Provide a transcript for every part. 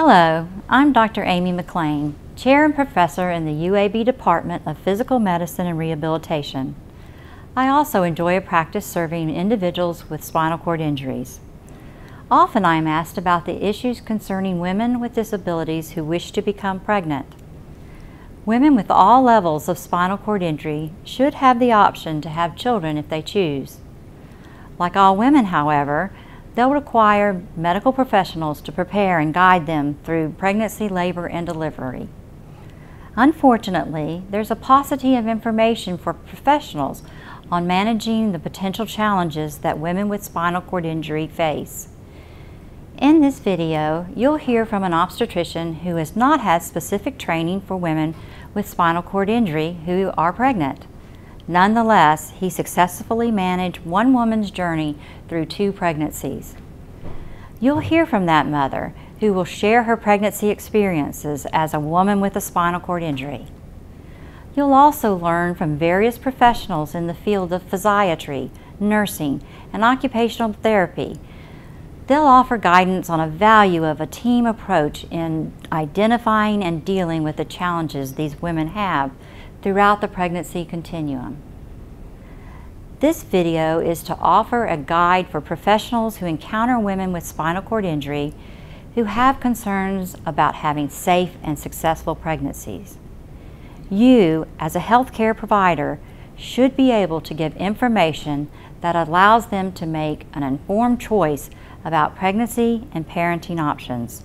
Hello, I'm Dr. Amy McLean, Chair and Professor in the UAB Department of Physical Medicine and Rehabilitation. I also enjoy a practice serving individuals with spinal cord injuries. Often I am asked about the issues concerning women with disabilities who wish to become pregnant. Women with all levels of spinal cord injury should have the option to have children if they choose. Like all women, however, they'll require medical professionals to prepare and guide them through pregnancy, labor, and delivery. Unfortunately, there's a paucity of information for professionals on managing the potential challenges that women with spinal cord injury face. In this video, you'll hear from an obstetrician who has not had specific training for women with spinal cord injury who are pregnant. Nonetheless, he successfully managed one woman's journey through 2 pregnancies. You'll hear from that mother who will share her pregnancy experiences as a woman with a spinal cord injury. You'll also learn from various professionals in the field of physiatry, nursing, and occupational therapy. They'll offer guidance on the value of a team approach in identifying and dealing with the challenges these women have throughout the pregnancy continuum. This video is to offer a guide for professionals who encounter women with spinal cord injury who have concerns about having safe and successful pregnancies. You, as a healthcare provider, should be able to give information that allows them to make an informed choice about pregnancy and parenting options.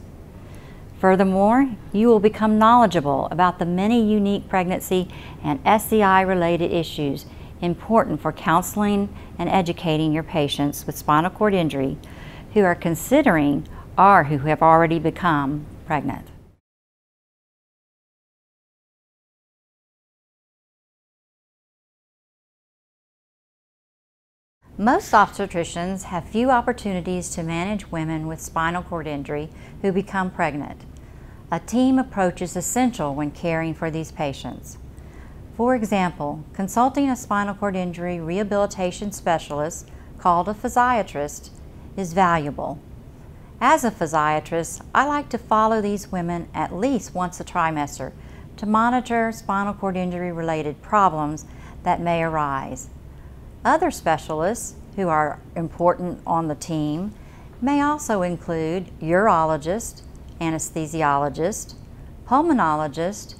Furthermore, you will become knowledgeable about the many unique pregnancy and SCI-related issues important for counseling and educating your patients with spinal cord injury who are considering or who have already become pregnant. Most obstetricians have few opportunities to manage women with spinal cord injury who become pregnant. A team approach is essential when caring for these patients. For example, consulting a spinal cord injury rehabilitation specialist, called a physiatrist, is valuable. As a physiatrist, I like to follow these women at least once a trimester to monitor spinal cord injury related problems that may arise. Other specialists who are important on the team may also include urologist, anesthesiologist, pulmonologist,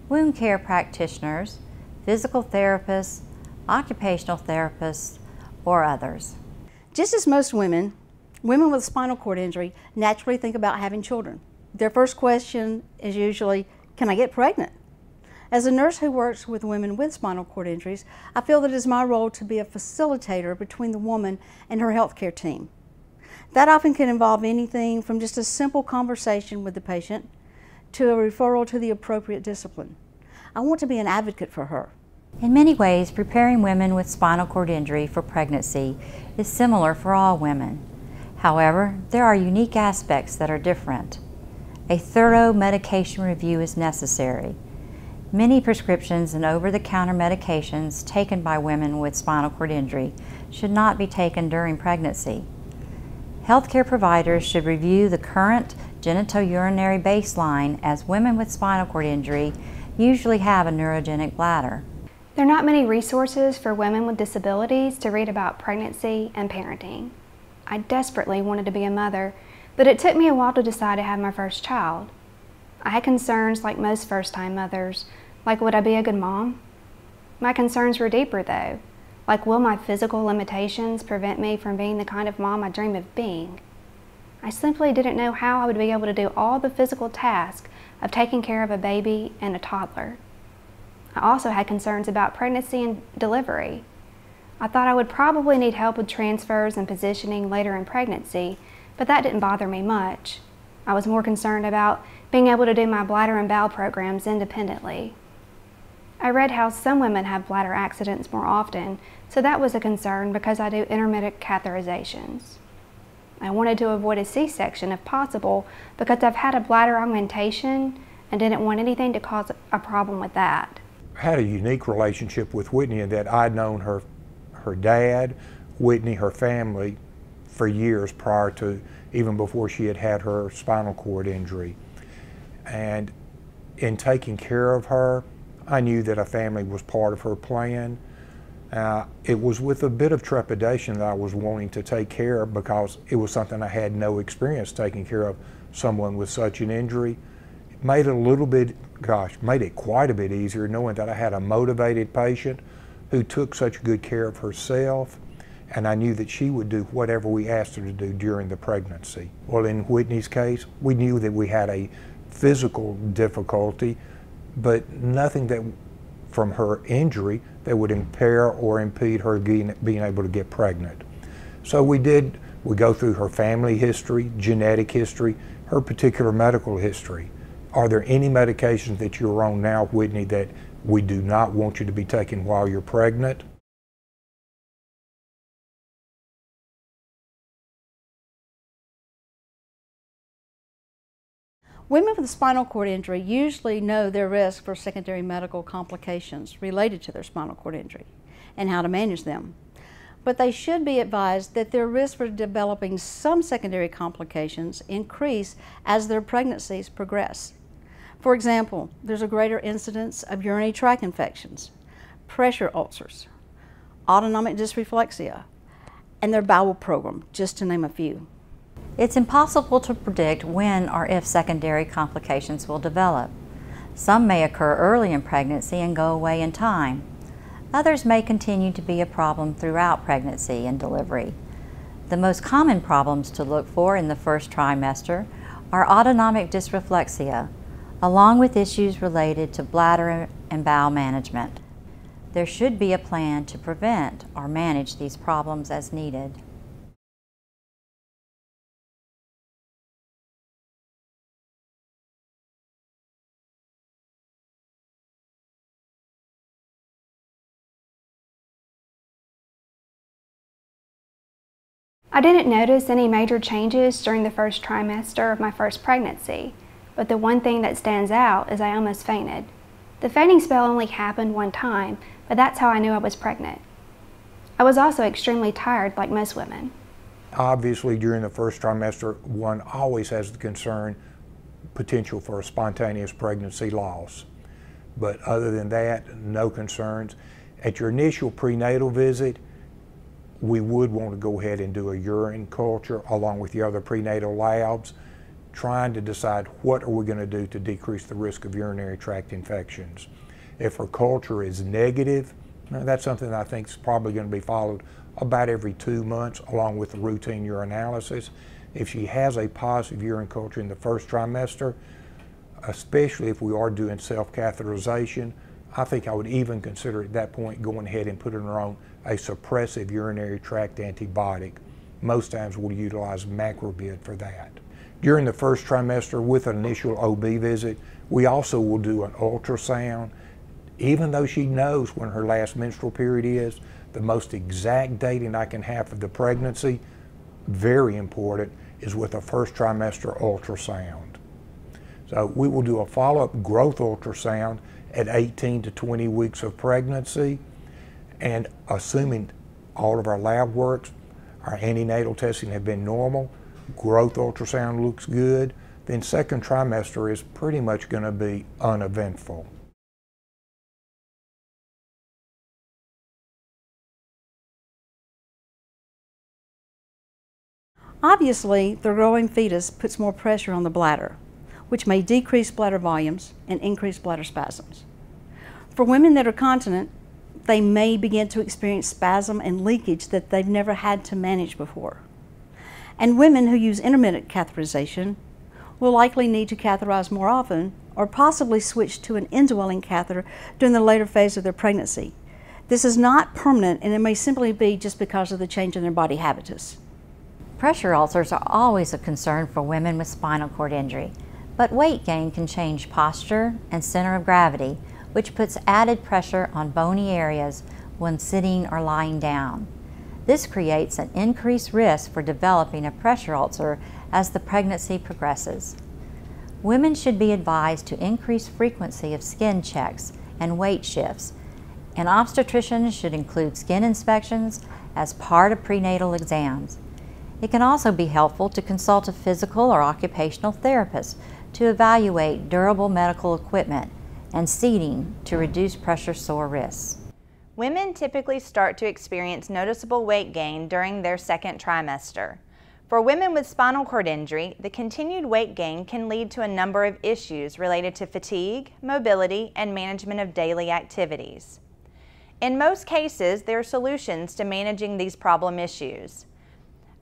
wound care practitioners, physical therapists, occupational therapists, or others. Just as most women with spinal cord injury naturally think about having children. Their first question is usually, can I get pregnant? As a nurse who works with women with spinal cord injuries, I feel that it is my role to be a facilitator between the woman and her healthcare team. That often can involve anything from just a simple conversation with the patient to a referral to the appropriate discipline. I want to be an advocate for her. In many ways, preparing women with spinal cord injury for pregnancy is similar for all women. However, there are unique aspects that are different. A thorough medication review is necessary. Many prescriptions and over-the-counter medications taken by women with spinal cord injury should not be taken during pregnancy. Healthcare providers should review the current genitourinary baseline, as women with spinal cord injury usually have a neurogenic bladder. There are not many resources for women with disabilities to read about pregnancy and parenting. I desperately wanted to be a mother, but it took me a while to decide to have my first child. I had concerns like most first-time mothers, like would I be a good mom? My concerns were deeper though, like will my physical limitations prevent me from being the kind of mom I dream of being? I simply didn't know how I would be able to do all the physical tasks of taking care of a baby and a toddler. I also had concerns about pregnancy and delivery. I thought I would probably need help with transfers and positioning later in pregnancy, but that didn't bother me much. I was more concerned about being able to do my bladder and bowel programs independently. I read how some women have bladder accidents more often, so that was a concern because I do intermittent catheterizations. I wanted to avoid a C-section if possible because I've had a bladder augmentation and didn't want anything to cause a problem with that. I had a unique relationship with Whitney in that I'd known her dad, Whitney, her family, for years prior to, even before she had had her spinal cord injury. And in taking care of her, I knew that a family was part of her plan. It was with a bit of trepidation that I was wanting to take care of, because it was something I had no experience taking care of someone with such an injury. It made it a little bit, made it quite a bit easier knowing that I had a motivated patient who took such good care of herself, and I knew that she would do whatever we asked her to do during the pregnancy. Well, in Whitney's case, we knew that we had a physical difficulty, but nothing that from her injury that would impair or impede her being able to get pregnant. So we go through her family history, genetic history, her particular medical history. Are there any medications that you're on now, Whitney, that we do not want you to be taking while you're pregnant? Women with a spinal cord injury usually know their risk for secondary medical complications related to their spinal cord injury and how to manage them. But they should be advised that their risk for developing some secondary complications increase as their pregnancies progress. For example, there's a greater incidence of urinary tract infections, pressure ulcers, autonomic dysreflexia, and their bowel program, just to name a few. It's impossible to predict when or if secondary complications will develop. Some may occur early in pregnancy and go away in time. Others may continue to be a problem throughout pregnancy and delivery. The most common problems to look for in the first trimester are autonomic dysreflexia, along with issues related to bladder and bowel management. There should be a plan to prevent or manage these problems as needed. I didn't notice any major changes during the first trimester of my first pregnancy, but the one thing that stands out is I almost fainted. The fainting spell only happened one time, but that's how I knew I was pregnant. I was also extremely tired, like most women. Obviously, during the first trimester, one always has the concern, potential for a spontaneous pregnancy loss. But other than that, no concerns. At your initial prenatal visit, we would want to go ahead and do a urine culture along with the other prenatal labs, trying to decide what are we going to do to decrease the risk of urinary tract infections. If her culture is negative, that's something that I think is probably going to be followed about every 2 months along with the routine urinalysis. If she has a positive urine culture in the first trimester, especially if we are doing self-catheterization, I think I would even consider at that point going ahead and putting her on a suppressive urinary tract antibiotic. Most times we'll utilize macrobid for that. During the first trimester with an initial OB visit, we also will do an ultrasound. Even though she knows when her last menstrual period is, the most exact dating I can have of the pregnancy, very important, is with a first trimester ultrasound. So we will do a follow-up growth ultrasound at 18 to 20 weeks of pregnancy, and assuming all of our lab works, our antenatal testing have been normal, growth ultrasound looks good, then second trimester is pretty much going to be uneventful. Obviously, the growing fetus puts more pressure on the bladder, which may decrease bladder volumes and increase bladder spasms. For women that are continent, they may begin to experience spasm and leakage that they've never had to manage before. And women who use intermittent catheterization will likely need to catheterize more often or possibly switch to an indwelling catheter during the later phase of their pregnancy. This is not permanent, and it may simply be just because of the change in their body habitus. Pressure ulcers are always a concern for women with spinal cord injury, but weight gain can change posture and center of gravity, which puts added pressure on bony areas when sitting or lying down. This creates an increased risk for developing a pressure ulcer as the pregnancy progresses. Women should be advised to increase frequency of skin checks and weight shifts, and obstetricians should include skin inspections as part of prenatal exams. It can also be helpful to consult a physical or occupational therapist to evaluate durable medical equipment and seating to reduce pressure sore risks. Women typically start to experience noticeable weight gain during their second trimester. For women with spinal cord injury, the continued weight gain can lead to a number of issues related to fatigue, mobility, and management of daily activities. In most cases, there are solutions to managing these problem issues.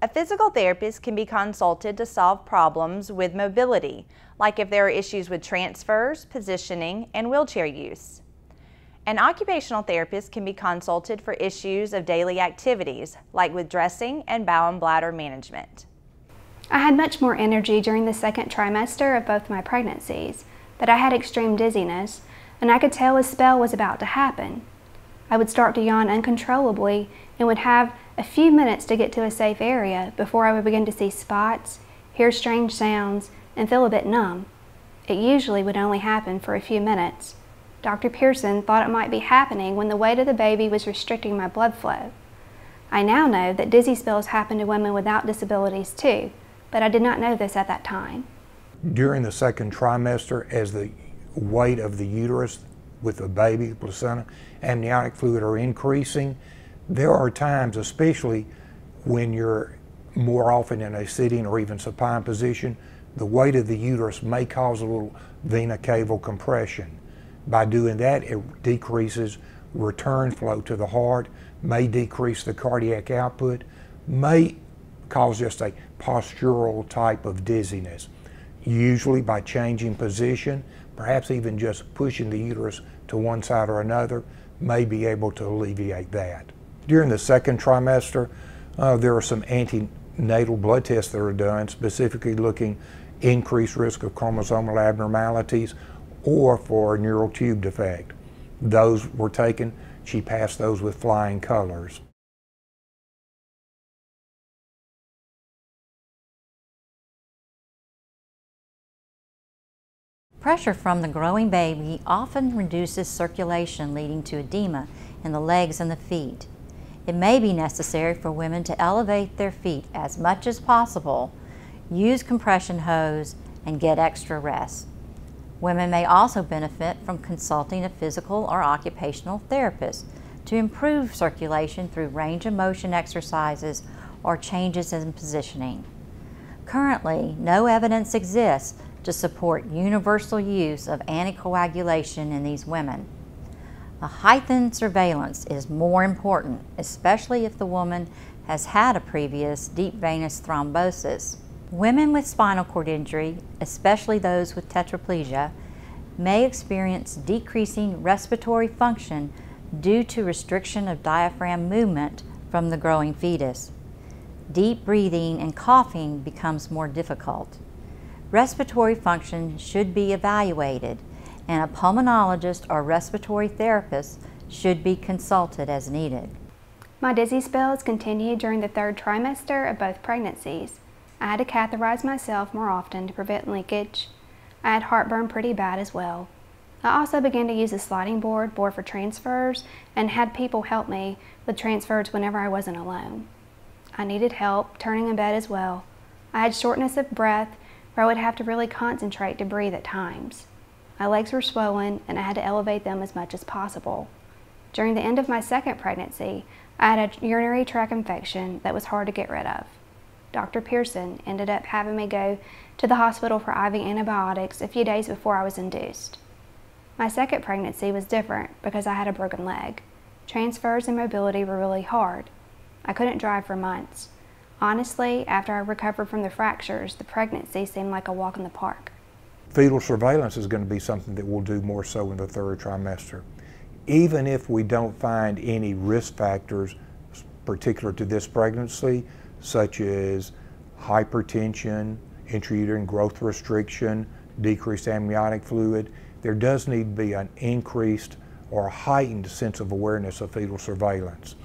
A physical therapist can be consulted to solve problems with mobility, like if there are issues with transfers, positioning, and wheelchair use. An occupational therapist can be consulted for issues of daily activities, like with dressing and bowel and bladder management. I had much more energy during the second trimester of both my pregnancies, but I had extreme dizziness, and I could tell a spell was about to happen. I would start to yawn uncontrollably and would have a few minutes to get to a safe area before I would begin to see spots, hear strange sounds, and feel a bit numb. It usually would only happen for a few minutes. Dr. Pearson thought it might be happening when the weight of the baby was restricting my blood flow. I now know that dizzy spells happen to women without disabilities too, but I did not know this at that time. During the second trimester, as the weight of the uterus with the baby, placenta, amniotic fluid are increasing, there are times, especially when you're more often in a sitting or even supine position, the weight of the uterus may cause a little vena cava compression. By doing that, it decreases return flow to the heart, may decrease the cardiac output, may cause just a postural type of dizziness. Usually by changing position, perhaps even just pushing the uterus to one side or another, may be able to alleviate that. During the second trimester, there are some antenatal blood tests that are done, specifically looking increased risk of chromosomal abnormalities or for neural tube defect. Those were taken. She passed those with flying colors. Pressure from the growing baby often reduces circulation, leading to edema in the legs and the feet. It may be necessary for women to elevate their feet as much as possible, use compression hose, and get extra rest. Women may also benefit from consulting a physical or occupational therapist to improve circulation through range of motion exercises or changes in positioning. Currently, no evidence exists to support universal use of anticoagulation in these women. A heightened surveillance is more important, especially if the woman has had a previous deep venous thrombosis. Women with spinal cord injury, especially those with tetraplegia, may experience decreasing respiratory function due to restriction of diaphragm movement from the growing fetus. Deep breathing and coughing becomes more difficult. Respiratory function should be evaluated, and a pulmonologist or respiratory therapist should be consulted as needed. My dizzy spells continued during the third trimester of both pregnancies. I had to catheterize myself more often to prevent leakage. I had heartburn pretty bad as well. I also began to use a sliding board for transfers and had people help me with transfers whenever I wasn't alone. I needed help turning in bed as well. I had shortness of breath where I would have to really concentrate to breathe at times. My legs were swollen and I had to elevate them as much as possible. During the end of my second pregnancy, I had a urinary tract infection that was hard to get rid of. Dr. Pearson ended up having me go to the hospital for IV antibiotics a few days before I was induced. My second pregnancy was different because I had a broken leg. Transfers and mobility were really hard. I couldn't drive for months. Honestly, after I recovered from the fractures, the pregnancy seemed like a walk in the park. Fetal surveillance is going to be something that we'll do more so in the third trimester. Even if we don't find any risk factors particular to this pregnancy, such as hypertension, intrauterine growth restriction, decreased amniotic fluid, there does need to be an increased or a heightened sense of awareness of fetal surveillance.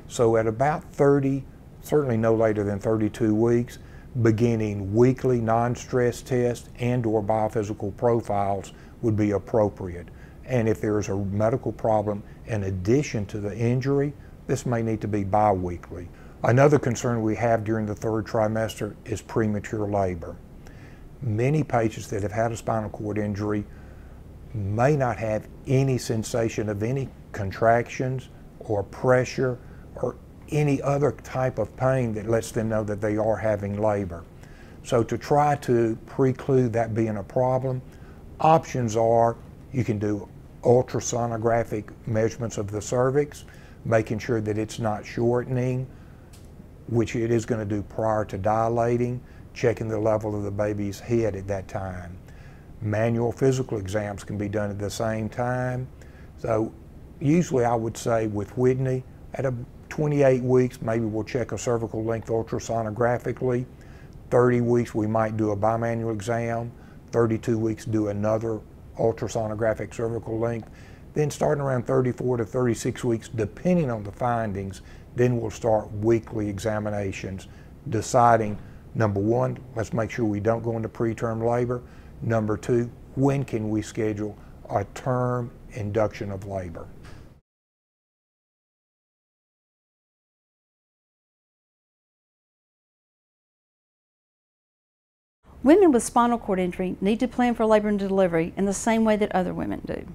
So at about 30, certainly no later than 32 weeks, beginning weekly non-stress tests and or biophysical profiles would be appropriate. And if there is a medical problem in addition to the injury, this may need to be bi-weekly. Another concern we have during the third trimester is premature labor. Many patients that have had a spinal cord injury may not have any sensation of any contractions or pressure or any other type of pain that lets them know that they are having labor. So to try to preclude that being a problem, options are you can do ultrasonographic measurements of the cervix, making sure that it's not shortening, which it is going to do prior to dilating, checking the level of the baby's head at that time. Manual physical exams can be done at the same time. So usually I would say with Whitney, at 28 weeks, maybe we'll check a cervical length ultrasonographically. 30 weeks, we might do a bimanual exam. 32 weeks, do another ultrasonographic cervical length. Then starting around 34 to 36 weeks, depending on the findings, then we'll start weekly examinations, deciding, number one, let's make sure we don't go into preterm labor. Number two, when can we schedule a term induction of labor? Women with spinal cord injury need to plan for labor and delivery in the same way that other women do.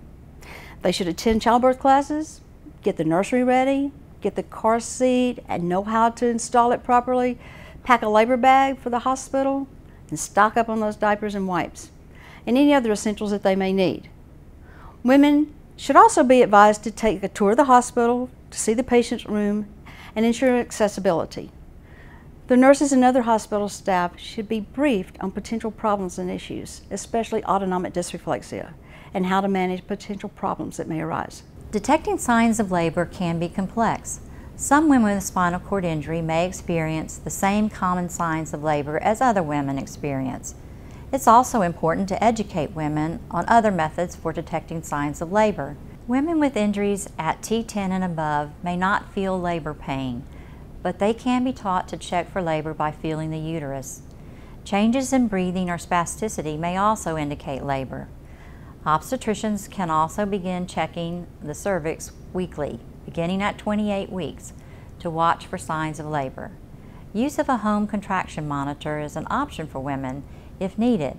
They should attend childbirth classes, get the nursery ready, get the car seat and know how to install it properly, pack a labor bag for the hospital, and stock up on those diapers and wipes, and any other essentials that they may need. Women should also be advised to take a tour of the hospital, to see the patient's room, and ensure accessibility. The nurses and other hospital staff should be briefed on potential problems and issues, especially autonomic dysreflexia, and how to manage potential problems that may arise. Detecting signs of labor can be complex. Some women with spinal cord injury may experience the same common signs of labor as other women experience. It's also important to educate women on other methods for detecting signs of labor. Women with injuries at T10 and above may not feel labor pain, but they can be taught to check for labor by feeling the uterus. Changes in breathing or spasticity may also indicate labor. Obstetricians can also begin checking the cervix weekly, beginning at 28 weeks, to watch for signs of labor. Use of a home contraction monitor is an option for women if needed,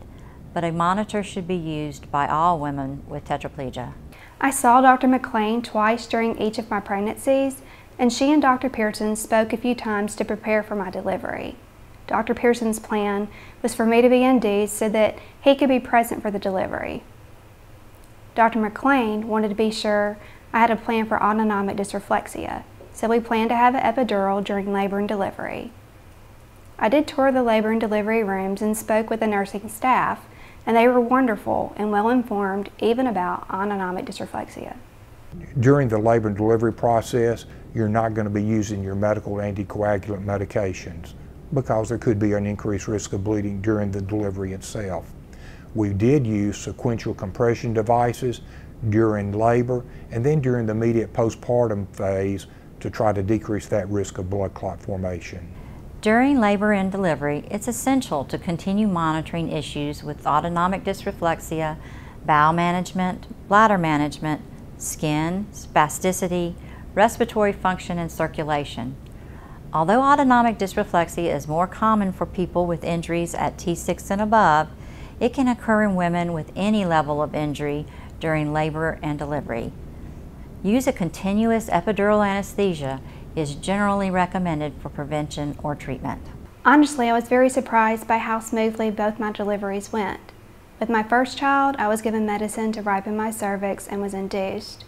but a monitor should be used by all women with tetraplegia. I saw Dr. McLean twice during each of my pregnancies, and she and Dr. Pearson spoke a few times to prepare for my delivery. Dr. Pearson's plan was for me to be induced so that he could be present for the delivery. Dr. McLean wanted to be sure I had a plan for autonomic dysreflexia, so we planned to have an epidural during labor and delivery. I did tour the labor and delivery rooms and spoke with the nursing staff, and they were wonderful and well informed even about autonomic dysreflexia. During the labor and delivery process, you're not going to be using your medical anticoagulant medications because there could be an increased risk of bleeding during the delivery itself. We did use sequential compression devices during labor and then during the immediate postpartum phase to try to decrease that risk of blood clot formation. During labor and delivery, it's essential to continue monitoring issues with autonomic dysreflexia, bowel management, bladder management, skin, spasticity, respiratory function, and circulation. Although autonomic dysreflexia is more common for people with injuries at T6 and above, it can occur in women with any level of injury during labor and delivery. Use of continuous epidural anesthesia is generally recommended for prevention or treatment. Honestly, I was very surprised by how smoothly both my deliveries went. With my first child, I was given medicine to ripen my cervix and was induced.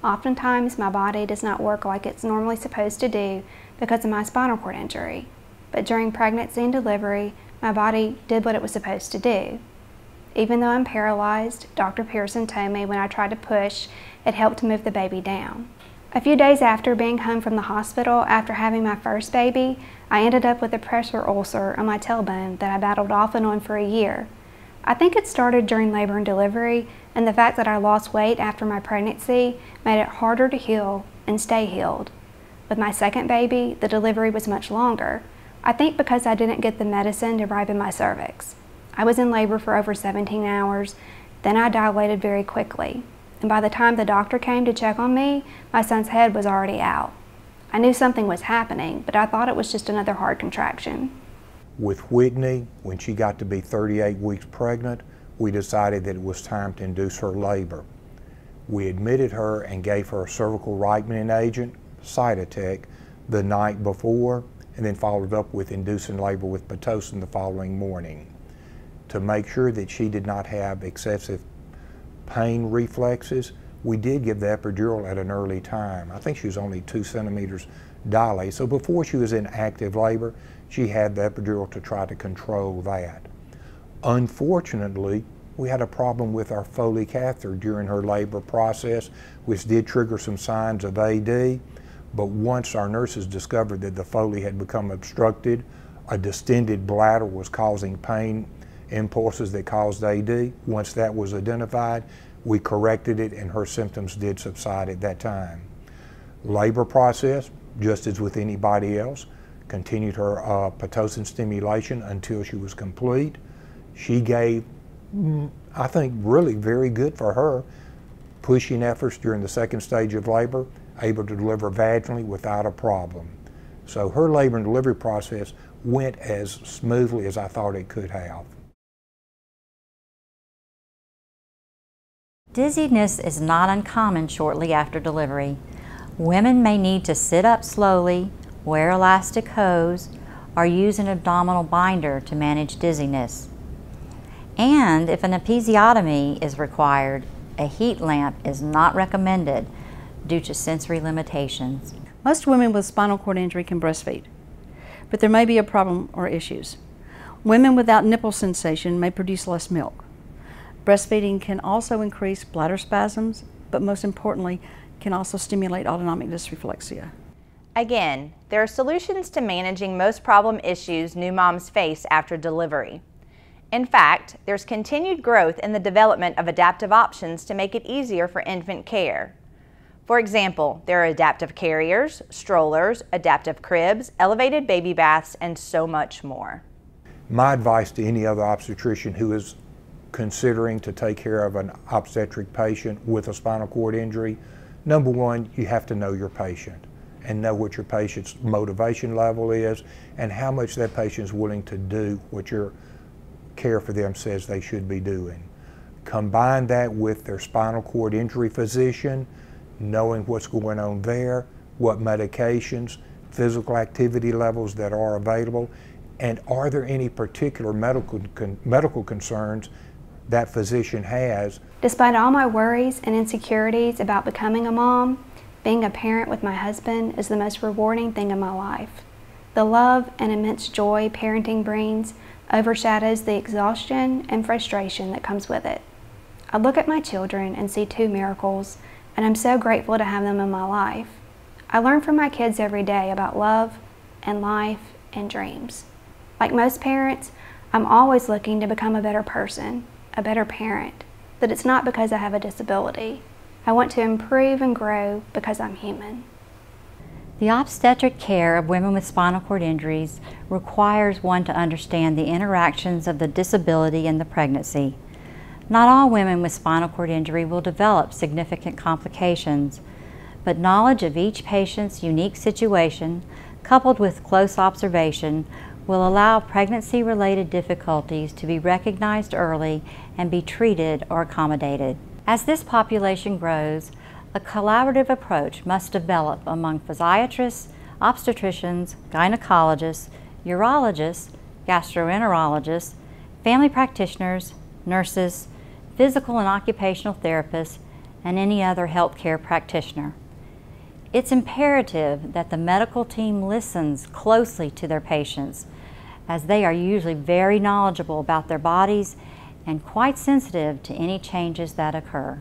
Oftentimes, my body does not work like it's normally supposed to do because of my spinal cord injury. But during pregnancy and delivery, my body did what it was supposed to do. Even though I'm paralyzed, Dr. Pearson told me when I tried to push, it helped to move the baby down. A few days after being home from the hospital after having my first baby, I ended up with a pressure ulcer on my tailbone that I battled off and on for a year. I think it started during labor and delivery, and the fact that I lost weight after my pregnancy made it harder to heal and stay healed. With my second baby, the delivery was much longer. I think because I didn't get the medicine to ripen my cervix. I was in labor for over 17 hours, then I dilated very quickly. And by the time the doctor came to check on me, my son's head was already out. I knew something was happening, but I thought it was just another hard contraction. With Whitney, when she got to be 38 weeks pregnant, we decided that it was time to induce her labor. We admitted her and gave her a cervical Reitman agent, Cytotec, the night before, and then followed up with inducing labor with Pitocin the following morning. To make sure that she did not have excessive pain reflexes, we did give the epidural at an early time. I think she was only 2 centimeters dilated, so before she was in active labor, she had the epidural to try to control that. Unfortunately, we had a problem with our Foley catheter during her labor process, which did trigger some signs of AD, but once our nurses discovered that the Foley had become obstructed, a distended bladder was causing pain impulses that caused AD. Once that was identified, we corrected it and her symptoms did subside at that time. Labor process, just as with anybody else, continued her Pitocin stimulation until she was complete. She gave, I think, really very good for her, pushing efforts during the second stage of labor, able to deliver vaginally without a problem. So her labor and delivery process went as smoothly as I thought it could have. Dizziness is not uncommon shortly after delivery. Women may need to sit up slowly, wear elastic hose, or use an abdominal binder to manage dizziness. And if an episiotomy is required, a heat lamp is not recommended due to sensory limitations. Most women with spinal cord injury can breastfeed, but there may be a problem or issues. Women without nipple sensation may produce less milk. Breastfeeding can also increase bladder spasms, but most importantly, can also stimulate autonomic dysreflexia. Again, there are solutions to managing most problem issues new moms face after delivery. In fact, there's continued growth in the development of adaptive options to make it easier for infant care. For example, there are adaptive carriers, strollers, adaptive cribs, elevated baby baths, and so much more. My advice to any other obstetrician who is considering to take care of an obstetric patient with a spinal cord injury, number one, you have to know your patient and know what your patient's motivation level is and how much that patient is willing to do what your care for them says they should be doing. Combine that with their spinal cord injury physician, knowing what's going on there, what medications, physical activity levels that are available, and are there any particular medical concerns that physician has. Despite all my worries and insecurities about becoming a mom, being a parent with my husband is the most rewarding thing in my life. The love and immense joy parenting brings overshadows the exhaustion and frustration that comes with it. I look at my children and see 2 miracles, and I'm so grateful to have them in my life. I learn from my kids every day about love and life and dreams. Like most parents, I'm always looking to become a better person, a better parent, but it's not because I have a disability. I want to improve and grow because I'm human. The obstetric care of women with spinal cord injuries requires one to understand the interactions of the disability and the pregnancy. Not all women with spinal cord injury will develop significant complications, but knowledge of each patient's unique situation, coupled with close observation, will allow pregnancy-related difficulties to be recognized early and be treated or accommodated. As this population grows, a collaborative approach must develop among physiatrists, obstetricians, gynecologists, urologists, gastroenterologists, family practitioners, nurses, physical and occupational therapists, and any other healthcare practitioner. It's imperative that the medical team listens closely to their patients, as they are usually very knowledgeable about their bodies and quite sensitive to any changes that occur.